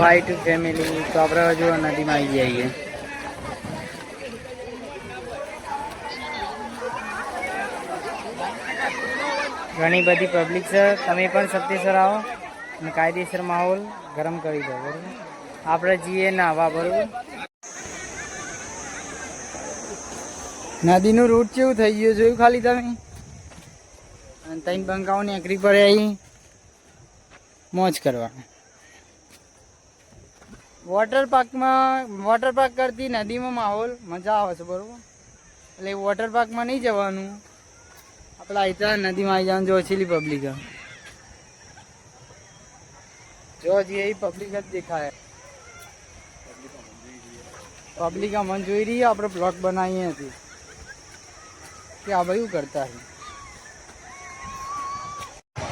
High two family. તો આપણે જો નદીમાં આવી જઈએ. ઘણી બધી પબ્લિક છે. તમે પણ સપ્તેશ્વર આવો અને કાયદેસર માહોલ ગરમ કરી દો. બરાબર, આપણે જઈએ નાહવા. બરાબર, નદીનું રૂટ કેવું થઈ ગયું જોયું ખાલી તમે. અને ત્રણ બંકાઓને એકરી પડે અહીં મોજ કરવા. વોટર પાર્ક કરતી નદીમાં માહોલ મજા આવે છે. બરાબર, એટલે વોટર પાર્કમાં નહીં જવાનું, આપણે અહીં નદીમાં આવી જવાનું. જો ઓછીલી પબ્લિક જો હજી એ પબ્લિક જ દેખાય. પબ્લિક આ મન જોઈ રહી. આપણે બ્લોગ બનાવીએ હતી કે આ ભાઈ કરતા है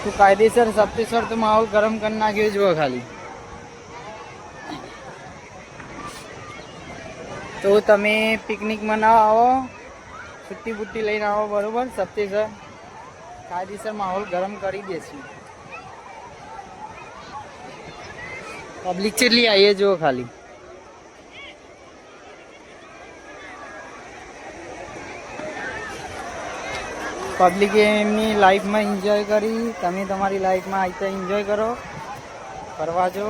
તો કાયદેસર સપ્તેશ્વર તો માહોલ ગરમ કરી નાખ્યો જો ખાલી. તો તમે પિકનિક મનાવવા આવો, છુટ્ટી બુટ્ટી લઈને આવો. બરોબર, સપ્તેશ્વર કાયદેસર માહોલ ગરમ કરી દેશું. પબ્લિક કેટલી આવીએ જો ખાલી. પબ્લિકે એમની લાઈફમાં એન્જોય કરી. તમે તમારી લાઈફમાં આવી તો એન્જોય કરો, ફરવા જો.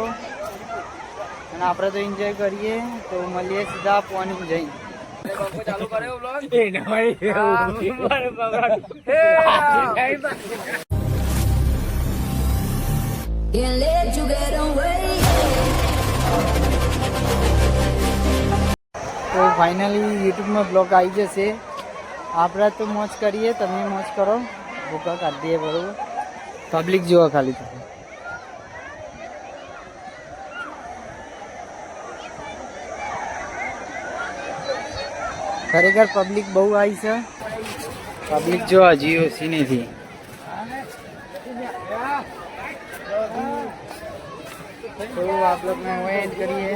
અને આપણે તો એન્જોય કરીએ. તો મળીએ સીધા પોઈન્ટ જઈ. ચાલુ કર્યો બ્લોગ. તો ફાઇનલી યુટ્યુબમાં બ્લોગ આવી જશે. આપણે તો મોજ કરીએ, તમે મોજ કરો. ભૂકા કાઢી દઈએ. બરોબર, પબ્લિક જુઓ ખાલી. ખરેખર પબ્લિક બહુ આવી છે. પબ્લિક જો હજી ઓછી નથી. તો आप लोग में वेट करिए.